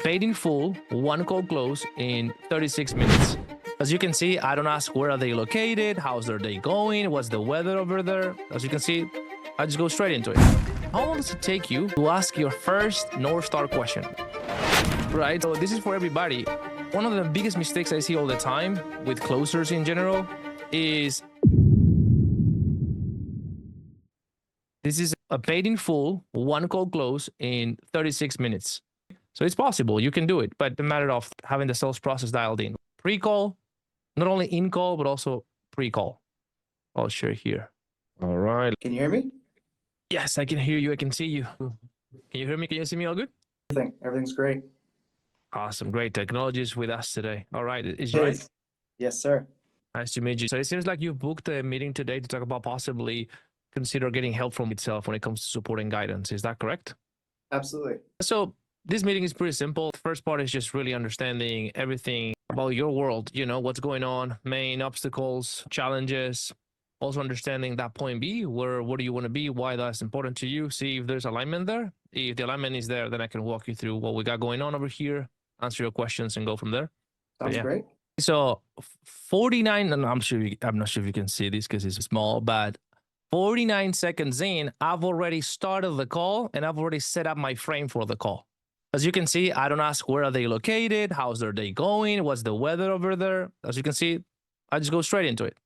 paid in full, one call close in 36 minutes. As you can see, I don't ask where are they located, how's their day going, what's the weather over there. As you can see, I just go straight into it. How long does it take you to ask your first North Star question? Right? So this is for everybody. One of the biggest mistakes I see all the time with closers in general is this is a paid in full, one call close in 36 minutes. So it's possible, you can do it, but the matter of having the sales process dialed in. Pre-call, not only in call, but also pre-call. I'll share here. All right. Can you hear me? Yes, I can hear you. I can see you. Can you hear me? Can you see me all good? Everything's great. Awesome. Great. Technology is with us today. All right. Is you right? Yes, sir. Nice to meet you. So it seems like you booked a meeting today to talk about possibly consider getting help from itself when it comes to support and guidance. Is that correct? Absolutely. So this meeting is pretty simple. The first part is just really understanding everything about your world, you know, what's going on, main obstacles, challenges, also understanding that point B, where do you want to be, why that's important to you, see if there's alignment there. If the alignment is there, then I can walk you through what we got going on over here, answer your questions and go from there. Sounds great. So 49, and I'm not sure if you can see this because it's small, but 49 seconds in, I've already started the call and I've already set up my frame for the call. As you can see, I don't ask where are they located, how's their day going, what's the weather over there. As you can see, I just go straight into it.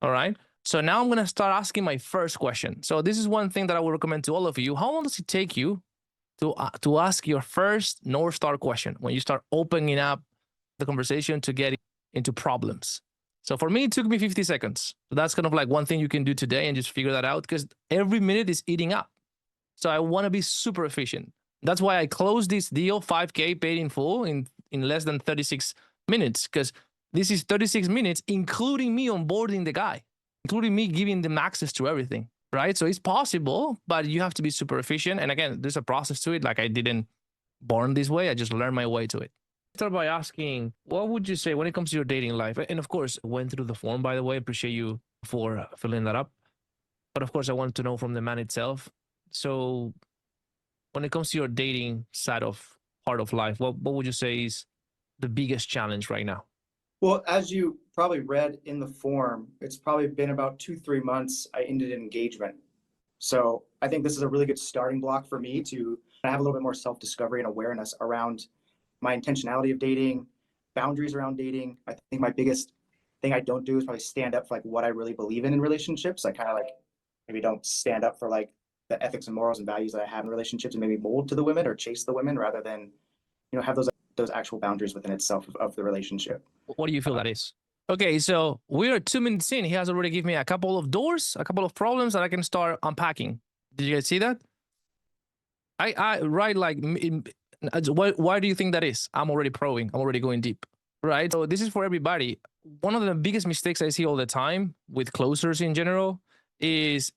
All right. So now I'm going to start asking my first question. So this is one thing that I would recommend to all of you. How long does it take you to ask your first North Star question when you start opening up the conversation to get into problems? So for me, it took me 50 seconds. So that's kind of like one thing you can do today and just figure that out because every minute is eating up. So I want to be super efficient. That's why I closed this deal, 5K paid in full in less than 36 minutes, because this is 36 minutes, including me onboarding the guy, including me giving them access to everything, right? So it's possible, but you have to be super efficient. And again, there's a process to it. Like I didn't born this way. I just learned my way to it. Start by asking, what would you say when it comes to your dating life? And of course, went through the form, by the way. Appreciate you for filling that up. But of course, I wanted to know from the man itself. So when it comes to your dating side of part of life, what would you say is the biggest challenge right now? Well, as you probably read in the form, it's probably been about 2-3 months I ended an engagement. So I think this is a really good starting block for me to have a little bit more self-discovery and awareness around my intentionality of dating, boundaries around dating. I think my biggest thing I don't do is probably stand up for like what I really believe in relationships. I kind of like maybe don't stand up for like the ethics and morals and values that I have in relationships and maybe mold to the women or chase the women rather than, you know, have those actual boundaries within itself of the relationship. What do you feel that is? Okay, so we're 2 minutes in. He has already given me a couple of doors, a couple of problems that I can start unpacking. Did you guys see that? I right, like, why do you think that is? I'm already probing. I'm already going deep, right? So this is for everybody. One of the biggest mistakes I see all the time with closers in general is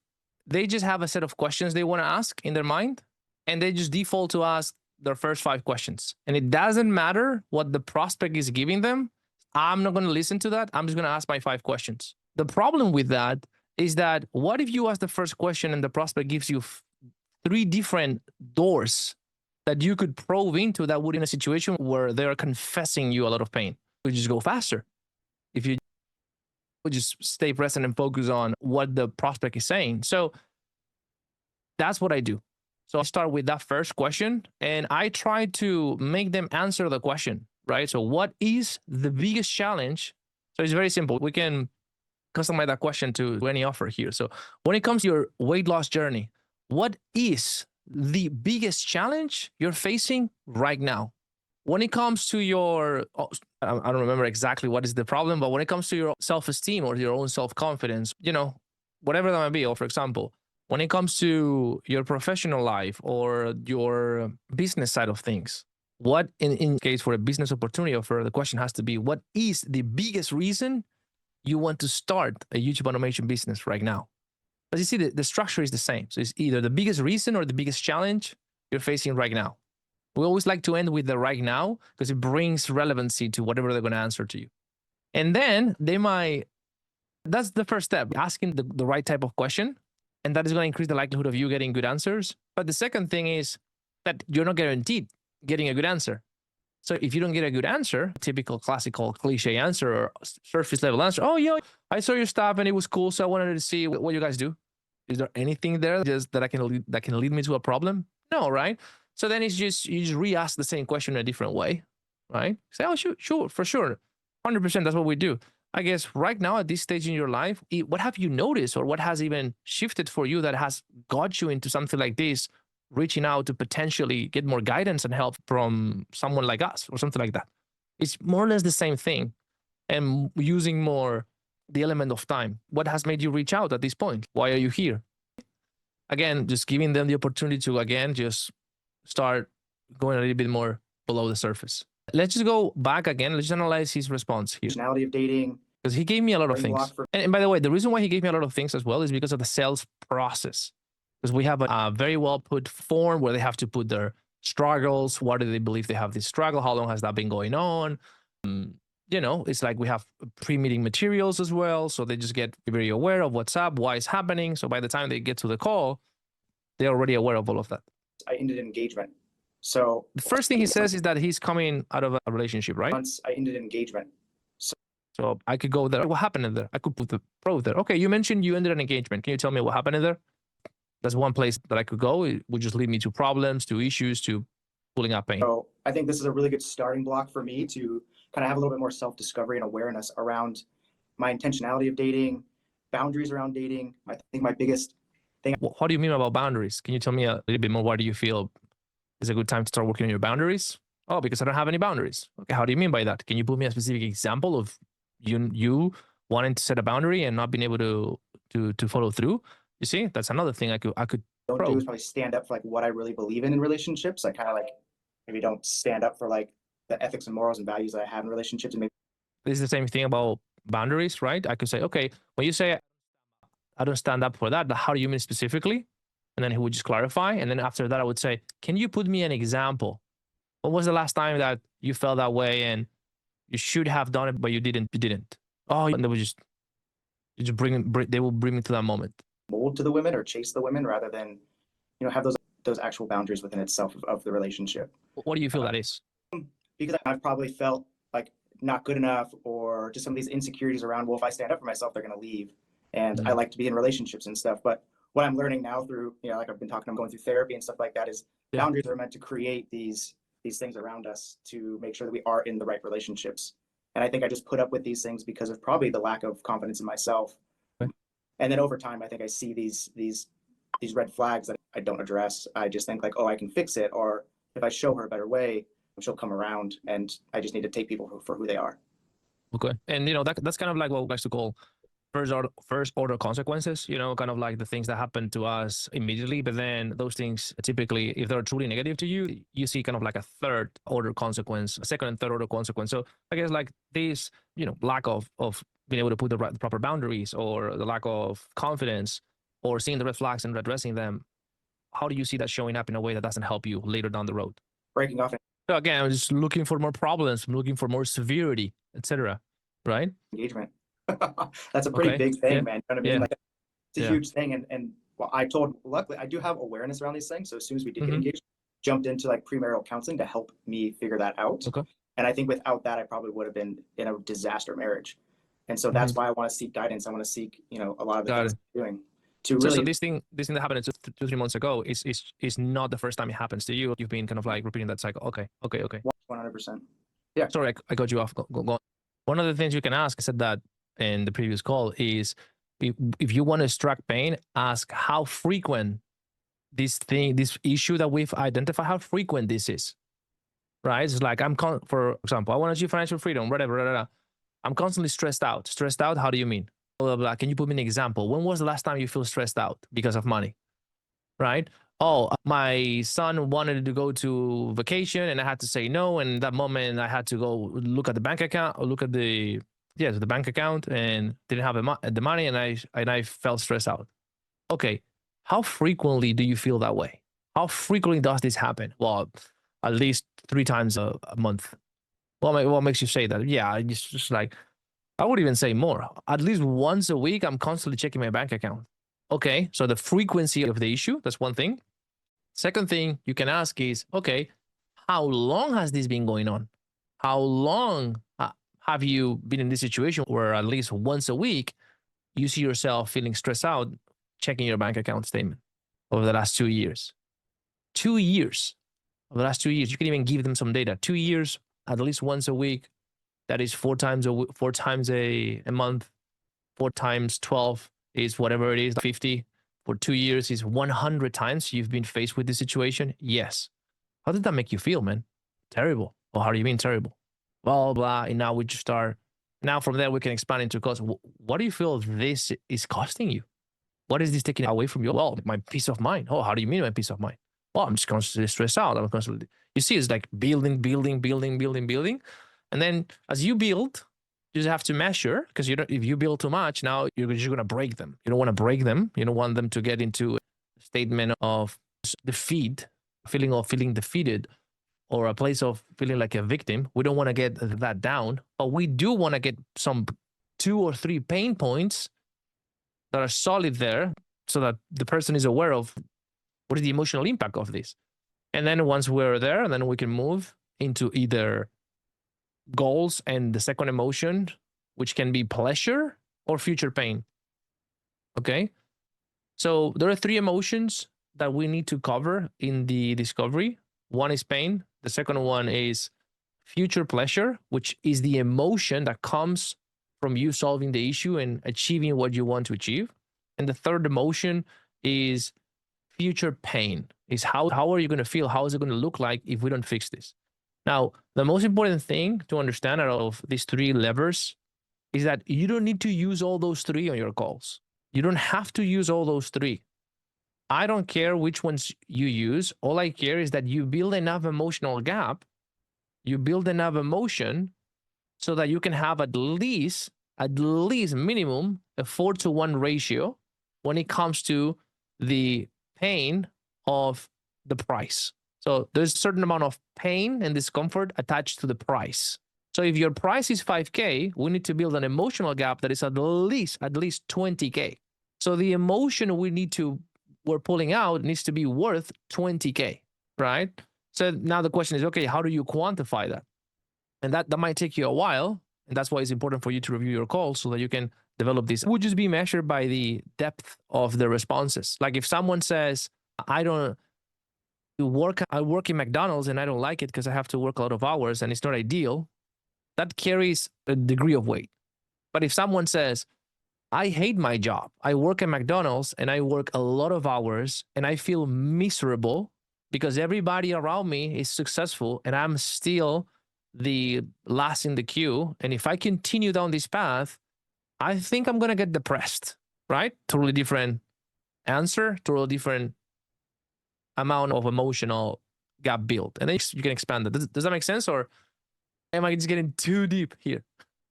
they just have a set of questions they want to ask in their mind, and they just default to ask their first 5 questions. And it doesn't matter what the prospect is giving them. I'm not going to listen to that. I'm just going to ask my 5 questions. The problem with that is that what if you ask the first question and the prospect gives you 3 different doors that you could probe into that would in a situation where they're confessing you a lot of pain? You just go faster. If you just stay present and focus on what the prospect is saying. So that's what I do. So I start with that first question and I try to make them answer the question, right? So what is the biggest challenge? So it's very simple. We can customize that question to any offer here. So when it comes to your weight loss journey, what is the biggest challenge you're facing right now? When it comes to your, I don't remember exactly what is the problem, but when it comes to your self-esteem or your own self-confidence, you know, whatever that might be, or for example, when it comes to your professional life or your business side of things, what in case for a business opportunity offer, the question has to be, what is the biggest reason you want to start a YouTube automation business right now? As you see, the structure is the same. So it's either the biggest reason or the biggest challenge you're facing right now. We always like to end with the right now because it brings relevancy to whatever they're going to answer to you. And then that's the first step, asking the right type of question. And that is going to increase the likelihood of you getting good answers. But the second thing is that you're not guaranteed getting a good answer. So if you don't get a good answer, typical classical cliche answer or surface level answer, oh, yeah, I saw your stuff and it was cool, so I wanted to see what you guys do. Is there anything there just that can lead me to a problem? No, right? So then it's just you just re-ask the same question in a different way, right? Say, oh, sure, for sure, 100%. That's what we do. I guess right now at this stage in your life, what have you noticed or what has even shifted for you that has got you into something like this, reaching out to potentially get more guidance and help from someone like us or something like that? It's more or less the same thing and using more the element of time. What has made you reach out at this point? Why are you here? Again, just giving them the opportunity to, again, just start going a little bit more below the surface. Let's just go back again. Let's analyze his response here. Personality of dating. Because he gave me a lot of Brain things. block And by the way, the reason why he gave me a lot of things as well is because of the sales process. Because we have a very well put form where they have to put their struggles. Why do they believe they have this struggle? How long has that been going on? You know, it's like we have pre-meeting materials as well. So they just get very aware of what's up, why it's happening. So by the time they get to the call, they're already aware of all of that. I ended engagement. So The first thing he says is that he's coming out of a relationship, right? once I ended engagement. So I could go there. What happened in there? I could put the pro there. Okay, you mentioned you ended an engagement. Can you tell me what happened in there? That's one place that I could go. It would just lead me to problems, to issues, to pulling up pain. So I think this is a really good starting block for me to kind of have a little bit more self-discovery and awareness around my intentionality of dating, boundaries around dating. I think my biggest thing. What do you mean about boundaries? Can you tell me a little bit more? Why do you feel is a good time to start working on your boundaries? Oh, because I don't have any boundaries. Okay, how do you mean by that? Can you put me a specific example of you wanting to set a boundary and not being able to follow through? You see, that's another thing I could Don't probe. do is probably stand up for like what I really believe in relationships. I kind of like maybe don't stand up for like the ethics and morals and values that I have in relationships. And maybe This is the same thing about boundaries, right? I could say, okay, when you say I don't stand up for that, how do you mean specifically? And then he would just clarify. And then after that, I would say, can you put me an example? When was the last time that you felt that way and you should have done it, but you didn't? You didn't. Oh, and they would just they will bring me to that moment. mold to the women or chase the women rather than, you know, have those actual boundaries within itself of the relationship. What do you feel that is? Because I've probably felt like not good enough or just some of these insecurities around, well, if I stand up for myself, they're going to leave. And I like to be in relationships and stuff. But what I'm learning now through, you know, like I've been talking, I'm going through therapy and stuff like that is boundaries are meant to create these things around us to make sure that we are in the right relationships. And I think I just put up with these things because of probably the lack of confidence in myself. Okay. And then over time, I think I see these red flags that I don't address. I just think like, oh, I can fix it. Or if I show her a better way, she'll come around, and I just need to take people for who they are. Okay. And, you know, that's kind of like what we like to call first order consequences, you know, kind of like the things that happen to us immediately. But then those things typically, if they're truly negative to you, you see kind of like a third order consequence, a second and third order consequence. So I guess like this, you know, lack of being able to put the proper boundaries or the lack of confidence or seeing the red flags and addressing them. How do you see that showing up in a way that doesn't help you later down the road? Breaking off So again, I'm just looking for more problems. I'm looking for more severity, etc. Right? engagement. That's a pretty big thing, man. You know what I mean? Like, it's a huge thing. And well, luckily, I do have awareness around these things. So as soon as we did get engaged, jumped into like premarital counseling to help me figure that out. Okay. And I think without that, I probably would have been in a disaster marriage. And so that's why I want to seek guidance. I want to seek, you know, a lot of the things I'm doing to really. So this thing that happened 2-3 months ago is not the first time it happens to you. You've been kind of like repeating that cycle. Okay. 100%. Yeah. Sorry, I got you off. Go. One of the things you can ask, I said that in the previous call, is if you want to extract pain, ask how frequent this issue that we've identified, how frequent this is. Right? It's like for example, I want to achieve financial freedom, whatever. I'm constantly stressed out. Stressed out? How do you mean? Blah, blah, blah. Can you put me an example? When was the last time you feel stressed out because of money? Right? Oh, my son wanted to go to vacation and I had to say no. And that moment I had to go look at the bank account or look at the bank account and didn't have the money and I felt stressed out. Okay. How frequently do you feel that way? How frequently does this happen? Well, at least 3 times a month. What makes you say that? Yeah, it's just like, I would even say more. At least once a week, I'm constantly checking my bank account. Okay, so the frequency of the issue, that's one thing. Second thing you can ask is, okay, how long has this been going on? How long have you been in this situation where at least once a week you see yourself feeling stressed out, checking your bank account statement over the last 2 years? 2 years. Over the last 2 years, you can even give them some data. 2 years, at least once a week. That is 4 times a month. 4 times 12 is whatever it is, 50. For 2 years is 100 times you've been faced with this situation. Yes. How did that make you feel, man? Terrible. Well, how do you mean terrible? Blah, blah. And now we just start. Now from there, we can expand into cost. What do you feel this is costing you? What is this taking away from you? Well, my peace of mind. Oh, how do you mean my peace of mind? Well, I'm just constantly stressed out. I'm constantly, you see, it's like building. And then as you build, you just have to measure, because you don't, if you build too much, now you're just going to break them. You don't want to break them. You don't want them to get into a statement of defeat, feeling defeated, or a place of feeling like a victim. We don't want to get that down, but we do want to get some 2 or 3 pain points that are solid there, so that the person is aware of what is the emotional impact of this. And then once we're there, then we can move into either goals and the second emotion, which can be pleasure or future pain. Okay. So there are 3 emotions that we need to cover in the discovery. One is pain. The second one is future pleasure, which is the emotion that comes from you solving the issue and achieving what you want to achieve. And the third emotion is future pain, is how are you going to feel? How is it going to look like if we don't fix this? Now, the most important thing to understand out of these 3 levers is that you don't need to use all those 3 on your calls. You don't have to use all those 3. I don't care which ones you use. All I care is that you build enough emotional gap, you build enough emotion so that you can have at least minimum a 4-to-1 ratio when it comes to the pain of the price. So there's a certain amount of pain and discomfort attached to the price. So if your price is 5K, we need to build an emotional gap that is at least 20K. So the emotion we're pulling out needs to be worth 20K, right? So now the question is, okay, how do you quantify that? And that might take you a while. And that's why it's important for you to review your calls so that you can develop this. It would just be measured by the depth of the responses. Like if someone says, I work in McDonald's and I don't like it because I have to work a lot of hours and it's not ideal, that carries a degree of weight. But if someone says, I hate my job, I work at McDonald's and I work a lot of hours and I feel miserable because everybody around me is successful and I'm still the last in the queue. And if I continue down this path, I think I'm going to get depressed, right? Totally different answer, totally different amount of emotional gap built. And then you can expand that. Does that make sense? Or am I just getting too deep here?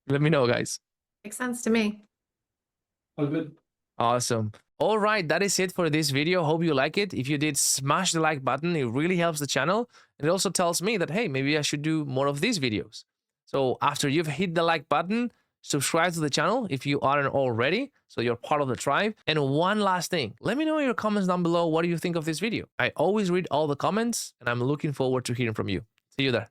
Let me know, guys. Makes sense to me. All good. Awesome. All right, that is it for this video. Hope you like it. If you did, smash the like button. It really helps the channel. It also tells me that, hey, maybe I should do more of these videos. So after you've hit the like button, subscribe to the channel if you aren't already, so you're part of the tribe. And one last thing, let me know in your comments down below, what do you think of this video? I always read all the comments and I'm looking forward to hearing from you. See you there.